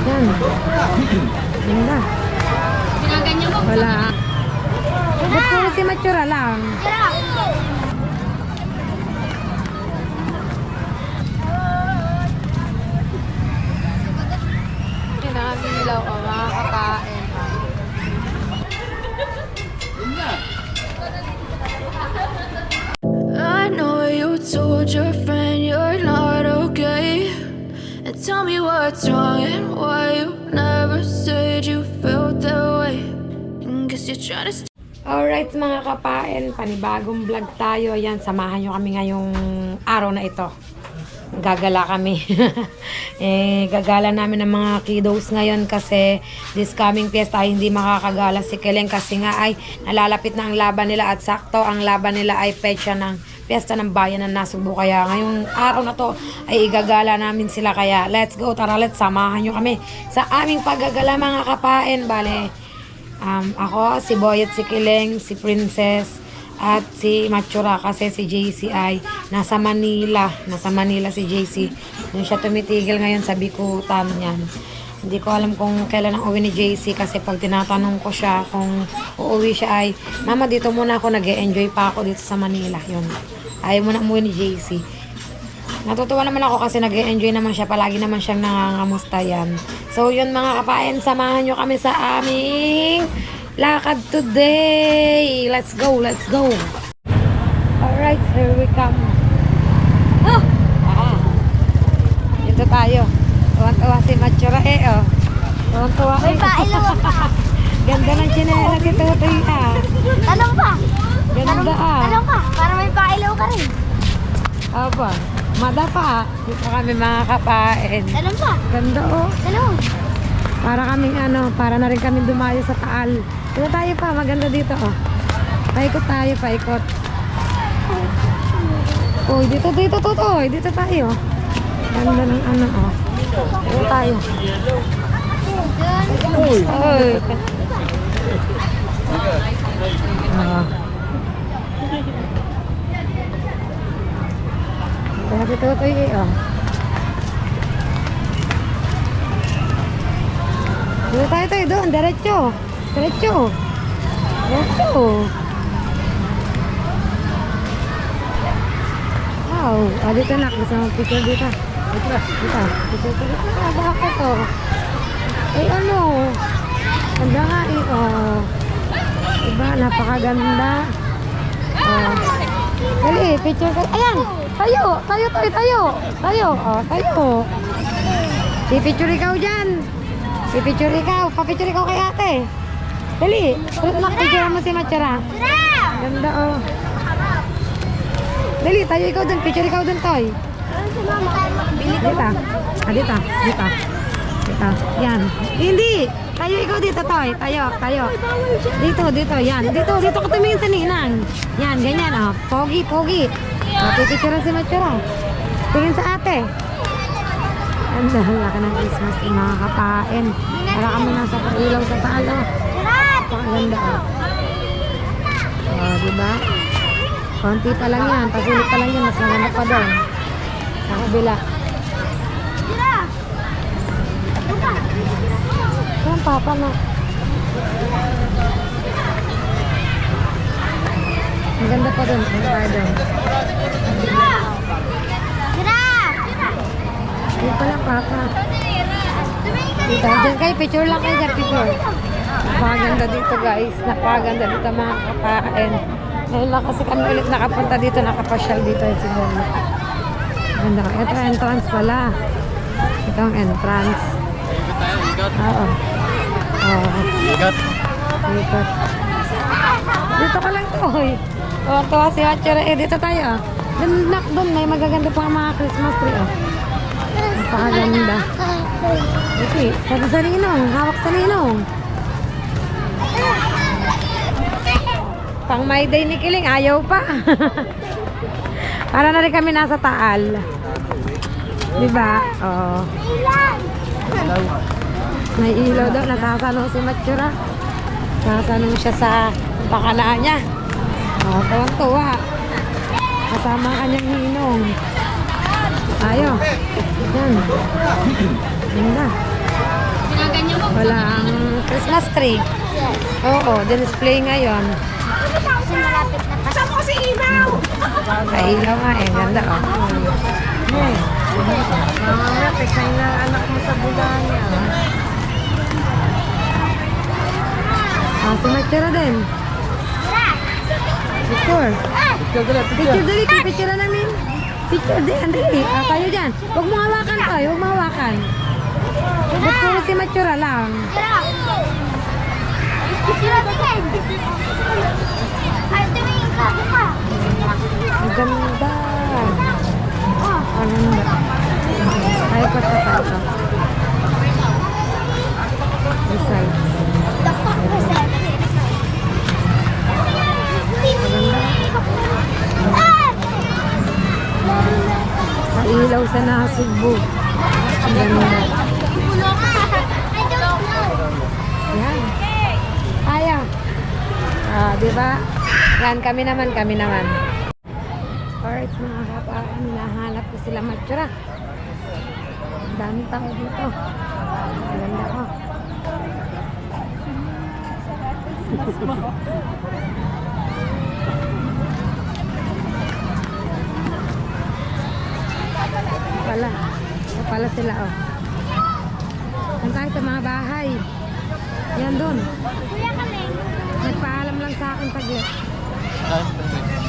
Yan. Ganda. Ginaganyan mo. Wala. Ba't puro si Matsura lang? Kinamilaw o mga kakain. I know you told your friend you're not okay, and tell me what's wrong and why you never said you felt that way. And guess you're trying to Alright mga kapain, panibagong vlog tayo. Ayan, samahan nyo kami ngayong araw na ito. Gagala kami. Gagala namin ng mga kiddos ngayon kasi this coming fiesta ay hindi makakagala si Keleng kasi nga ay nalalapit na ang laban nila at sakto ang laban nila ay petsa ng fiesta ng bayan ng Nasugbu. Kaya ngayong araw na to ay igagala namin sila. Kaya let's go, tara, let's samahan nyo kami sa aming paggagala mga kapain. Bale, ako, si Boy at si Keleng, si Princess at si Matsura kasi si JC ay nasa Manila si JC. Nung siya tumitigil ngayon sa Bikutan yan. Hindi ko alam kung kailan ang uwi ni JC kasi pag tinatanong ko siya kung uuwi siya ay, Mama, dito muna ako, nag-e-enjoy pa ako dito sa Manila. Yun. Ayaw mo na umuwi ni JC. Natutuwa naman ako kasi nag-e-enjoy naman siya. Palagi naman siyang nangangamusta yan. So yun mga kapain, samahan nyo kami sa aming lakad today. Let's go, let's go. Alright, here we come. Dito tayo. Tuwan-tuwa si Matsura oh. Tuwan-tuwa. May pailaw pa. Ganda ng tsinelas si Tutoy Tanong pa. Ganda Tanong pa. Para may pailaw ka rin. Aba, madapa. Dito kami mga kapain. Tanong pa. Ganda Tanong. Para kaming para na rin kami dumayo sa Taal. Dito tayo pa, maganda dito Paikot tayo, paikot. Uy, dito Tutoy. Dito tayo. Ganda ng Dito tayo. Uy. Kaya si Tutoy Dito tayo doon, diretso. Wow, dito na, gusto mong picture dito. Dito. Bakit ganda nga diba, napakaganda. Dali, picture ka. Ayan, tayo. Pipicture ikaw dyan. Papicture ikaw kay ate. Dali, picture mo si Matsura. Ganda Dali, tayo ikaw dun, picture ikaw dun, Toy. Dito. Yan. Hindi. Tayo ikaw dito, Toy. Tayo. Dito. Yan. Dito ka tumingin sa ninang. Yan, ganyan, Pogi. Pipicture si Matsura. Tingin sa ate. Ang laki ng Christmas mga kapain. Para kami nasa ilaw sa Taal, Pakaganda, diba? Konti pa lang yan. Pasulit pa lang yan. Mas maganda pa doon. Sa kabila. Saan papa na? Ang ganda pa doon. Ang ganda doon. Dito lang papa. Dito. Diyan kayo. Picture lang kayo dyan. Picture. Napakaganda dito guys. Napakaganda dito mga kapain. Ngayon lang kasi kami ulit nakapunta dito. Nakapasyal dito. Siguro. Ganda. Ito entrance pala. Ito ang entrance. Oo. Ikot. Dito ka lang to. Tuwa si Matsura. Dito tayo. Doon may magaganda pa mga Christmas tree. Napakaganda. Okay. Sabi sa ninong. Hawak sa ninong. Pang my day ni Kiling. Ayaw pa. Para na rin kami nasa Taal. Diba? Oo. May ilaw daw. Nasasano si Matsura. Nasasano siya sa pakanaan niya. Tuwang-tuwa. Kasama ang kanyang ninong. Tayo. Yan. Ganda. Alas 3. Yes. Oo, display ngayon. Kasi malapit na pa. Saan mo kasi ilaw? Kailaw nga eh. Ganda oh. Mamaya, tekay na anak mo sa bulan niya. Si Matchera din. Picture. Picture dali. Picture na namin. Picture din. Andali. Kayo dyan. Huwag mo hawakan tayo. Huwag mo hawakan. Ba't puro si Matchera lang? Sira tingin. Ay, tumingin ka. Buka. Ang ganda. Ang ganda. Ay, ko sa ito. Rizal. Dakpak ko sa Ilaw sa Nasugbo. Ang ganda. Yan. Ayaw. Di ba? Yan, kami naman. Alright, mga kapaan, hinahanap ko sila Matchera. Ang dami tao dito. Ang ganda ko. Pala sila oh. Yan tayo sa mga bahay. Yan dun. Kuya kami. Nagpaalam lang sa akin saglit.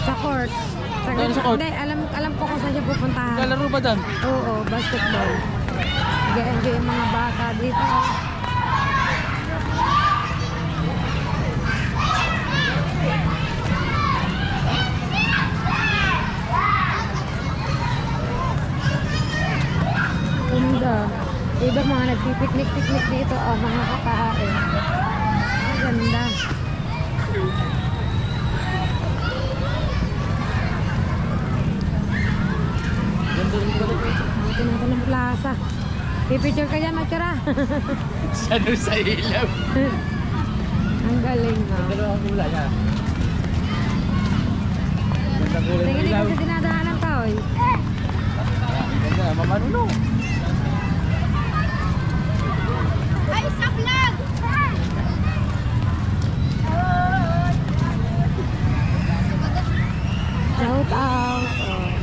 Sa court. Saan sa court? Hindi, alam ko kung saan siya pupuntahan. Kalaro ba doon? Oo, basketball. Enjoy yung mga bata dito. Ganda. Iba mga nagpipiknik-piknik dito. Oh, mga kapahain. Ganda. Dito natin ang plaza. Pipicture ka dyan, Matchera. Sano sa ilaw? Ang galing, no? Dalawang kulay ha. Tingin ko sa dinadaanan ka, oy. Ganda, mamarunong. Ay, sa vlog! Shout out. Oh.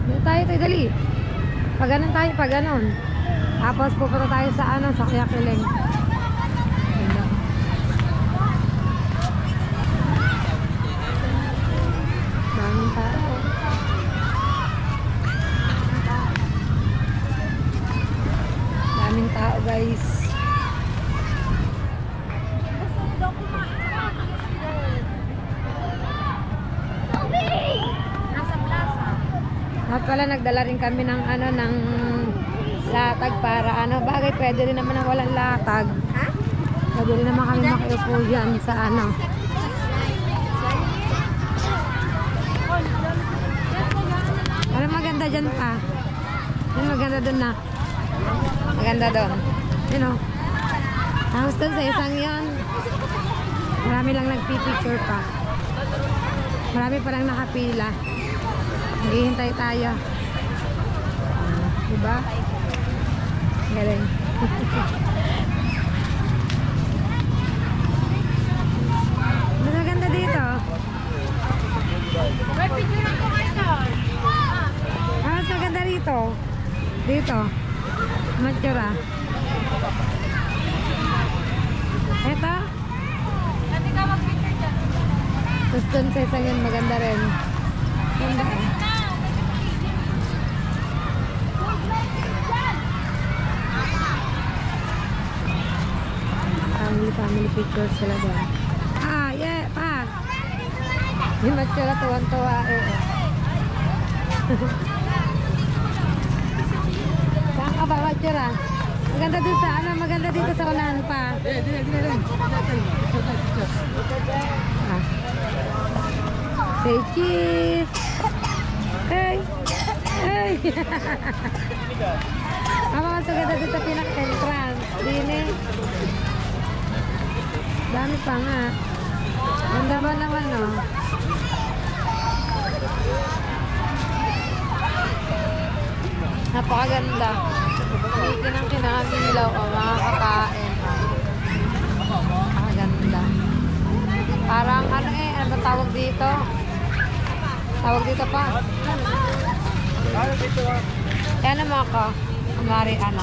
Dito tayo, dali. Pag ganun tayo, pag ganun. Tapos pupunta tayo sa sa Kuyakiling. Ganda. Daming tao. Daming tao, guys. Nasa plaza. At pala nagdala rin kami ng ng latag para bagay pwede rin naman ang walang latag. Ha? Pwede rin naman kami makiupo dyan sa Ano maganda dyan pa? Yung maganda dun na. Maganda dun. You know. Tapos dun sa isang yon, marami lang nagpipicture pa. Marami pa lang nakapila. Naghihintay tayo. Diba? Galing. Mas maganda dito. May picture ako kayo. Mas maganda rito. Dito. Matchera. Eto. Pwede ka mag-picture dyan. Tapos dun sa isang yun, maganda rin. Ganda eh. Family pictures sila doon. Yeah, pa. Yung Matchera tuwan-tuwa eh. Saan ka ba, Matchera? Maganda dun sa maganda dito sa unahan pa. Say cheese. Hey. Hey. Mas maganda dito sa pinaka-entrance. Dine. Dami pa nga. Ganda ba naman, no? napakaganda. Kinang-kinang ilaw o mga kakain. Napakaganda. Parang ano ano ba tawag dito? Tawag dito pa. Kaya naman ako. Kumari ano.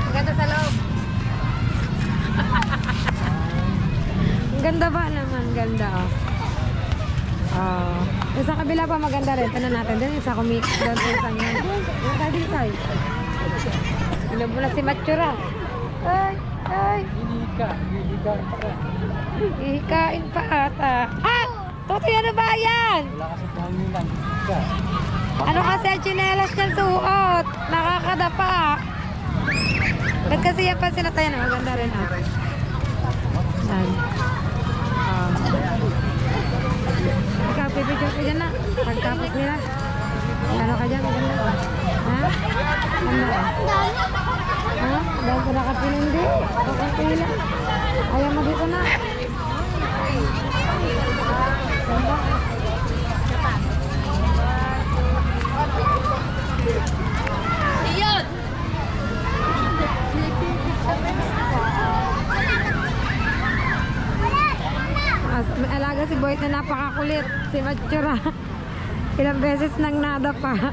Ang ganda sa loob. Ang ganda ba naman? Ganda oh. Yung sa kabila pa maganda rin. Tanan natin din. Yung sa kumik. Doon sa isang yan. Yung tayo dito tayo. Ilan mo na si Matsura. Ay! Ay! Hihikain pa ata. Ah! Totoy, ano ba yan? Wala kasi pangilan. Ano kasi ang tsinelas niyan suot? Nakakadapa. Ba't kasi yan pa sinatayan? Maganda rin ah. Yan. Ikaw, pipicture ko dyan na. Pagtapos nila. Ano ka dyan? Maganda. Ha? Ano? Ha? Dahil ko nakapilindi. Nakapila. Ayaw mo dito na. Ganda. Iyon! May alaga si Boyd na napakakulit. Si Matsura. Ilang beses nang nadapa.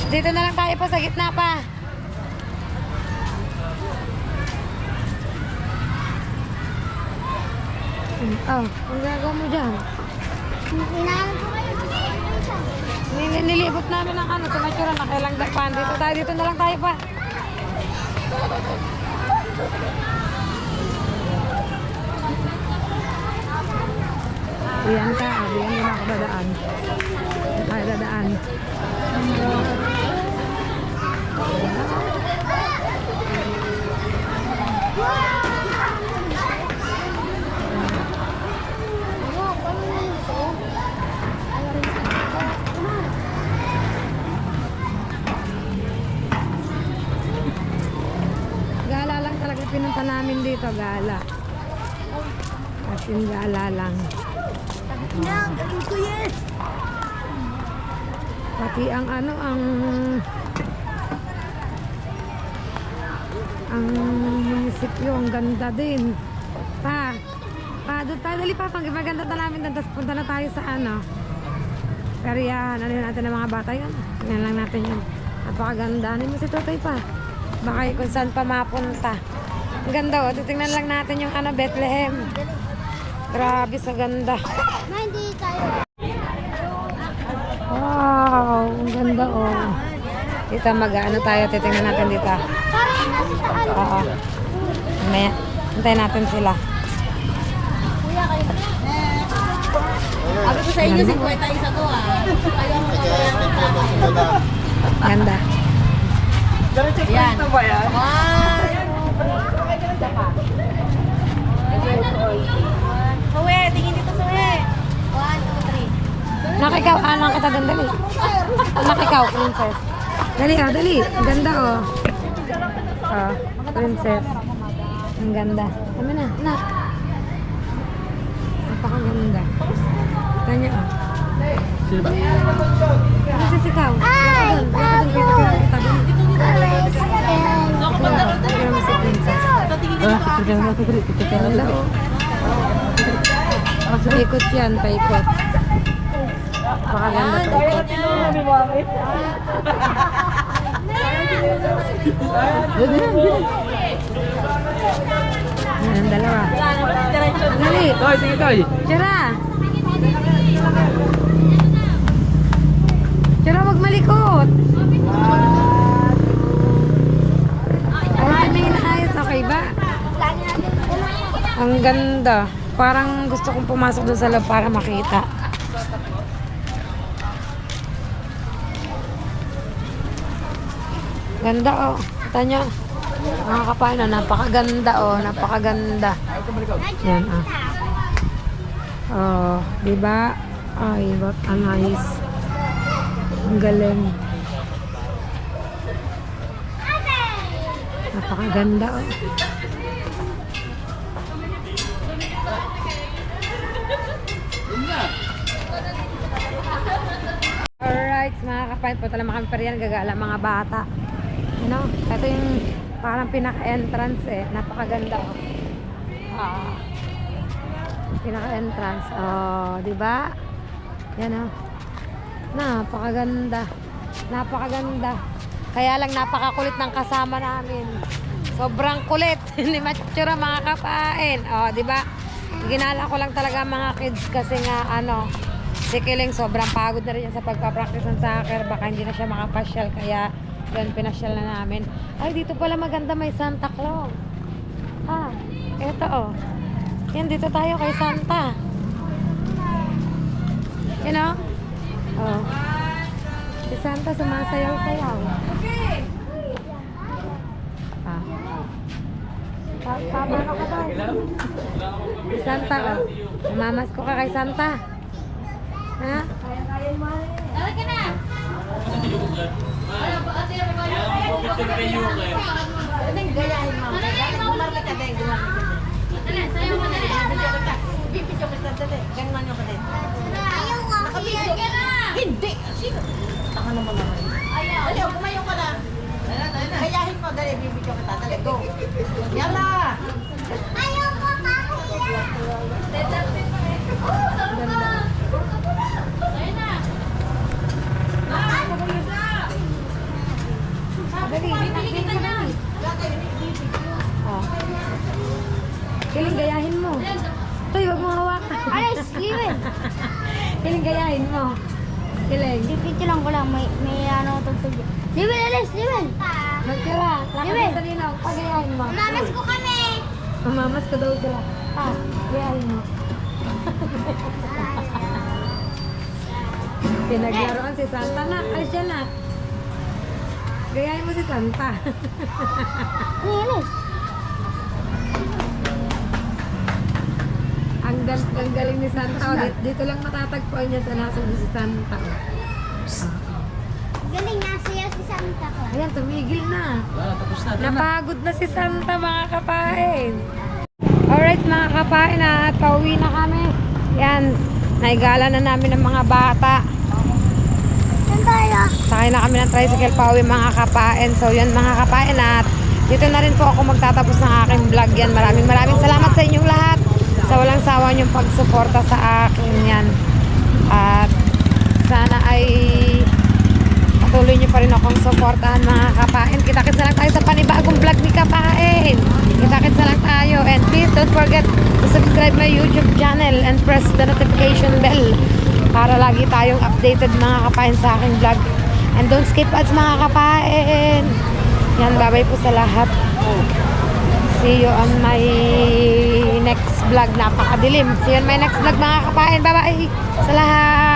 Dito na lang tayo po sa gitna pa. Oh, ang gagawa mo dyan? Inaano ko kayo? Nilibot namin ng ano, sa Matsura na kailang dapan. Dito na lang tayo pa. Diyan ka, diyan mo na ako dadaan. Ay, dadaan. Gala lang talaga pinunta namin dito, gala. As in, gala lang. Pati ang ano, ang munisipyo, ang ganda din. Doon tayo, dali pa, maganda na namin doon, tapos punta na tayo sa ano. Pero yan, ano natin ng mga bata yun. Tingnan lang natin yun. Napakaganda. Ano mo si Totoy pa? Baka kung saan pa mapunta. Ang ganda oh, titingnan lang natin yung ano, Bethlehem. Grabe sa ganda. Hindi tayo. Wow, ang ganda oh. Dito mag-ano tayo, titingnan natin dito. Parang nasa taal. Oo. Mamaya, hintayin natin sila. Kuya kayo. Sabi ko sa inyo, 50 isa to ah. Kayo ang Ganda. Yan. Suwe, tingin dito suwe. 1, 2, 3. Nakikaw, anong kita doon, dali. Nakikaw, princess. Dali oh, dali. Ang ganda oh. Oh, princess. Ang ganda. Tama na, na. Napakaganda. Tanya oh. Sino ba? Ano sisikaw? Ay! Kita doon. Tignan mo si princess. Tignan mo, tignan Ganda oh. Paikot yan, paikot. Napakaganda paikot. Yan, dalawa. Dali. Toy, sige Toy. Tira. Tira, wag malikot. Ay, tumingin na ayos. Okay ba? Ang ganda. Parang gusto kong pumasok doon sa loob para makita. Ganda oh. Kita nyo. Mga kapain oh. Napakaganda oh. Napakaganda. Yan ah. Oh, diba? Ay, what a nice. Ang galing. Napakaganda oh. Alright, mga kapain, punta naman kami pa rin, gagala mga bata. Ano, ito yung parang pinaka-entrance eh, napakaganda. Pinaka-entrance, di ba? Yan napakaganda. Napakaganda. Kaya lang napakakulit ng kasama namin. Sobrang kulit. Hindi matsura mga kapain. Di ba? Ginala ko lang talaga mga kids kasi nga si Kiling sobrang pagod na rin yan sa pagpapractice ng soccer. Baka hindi na siya makapasyal kaya yun, pinasyal na namin. Ay, dito pala maganda may Santa Claus. Eto yan, dito tayo kay Santa. You know? Si Santa sumasayaw-sayaw. Paano ka ba? Si Santa Mamas ko ka kay Santa. Ha? Dala ka na! Gayahin mo. Gumarga ka din. Dali, sayo mo dali. Bibidyo kita dali. Ganyan nyo ka din. Ayaw ka. Nakabidyo ka na. Hindi. Sino? Taka naman naman. Ayaw. Dali, kumayo ka na. Gayahin mo. Dali, bibidyo kita. Dali, go. Yala. Ayaw ko pa. Kiling, gayahin mo. Toy, wag mo hawakan. Alis, Steven. Kiling, gayahin mo. Kiling. Dipityo lang ko lang. May tugtog. Steven, alis, Steven. Magtira. Lakad sa linog. Pagayahin mo. Mamas ko kami. Mamamas ko daw sila. Gayahin mo. Pinaglaruan si Santa na. Alis siya na. Gayahin mo si Santa. Alis. Ang galing ni Santa. Dito lang matatagpuan niya sa nasong si Santa. Galing nga siya si Santa Claus. Ayan, tumigil na. Tapos na. Napagod na si Santa, mga kapain. Alright, mga kapain, at pauwi na kami. Yan, naigala na namin ng mga bata. Saan tayo? Sakay na kami ng tricycle pauwi, mga kapain. So yan, mga kapain, at dito na rin po ako magtatapos ng aking vlog yan. Maraming salamat sa inyong lahat sa walang sawa niyong pagsuporta sa akin yan. At sana ay patuloy niyo pa rin akong suportahan, mga kapain. Kita-kits na lang tayo sa panibagong vlog ni Kapain. Kita-kits na lang tayo. And please don't forget to subscribe my YouTube channel and press the notification bell para lagi tayong updated, mga kapain, sa aking vlog. And don't skip ads, mga kapain. Yan, bye-bye po sa lahat. See you on my next vlog. Napakadilim. See you on my next vlog, mga kapain. Bye-bye sa lahat.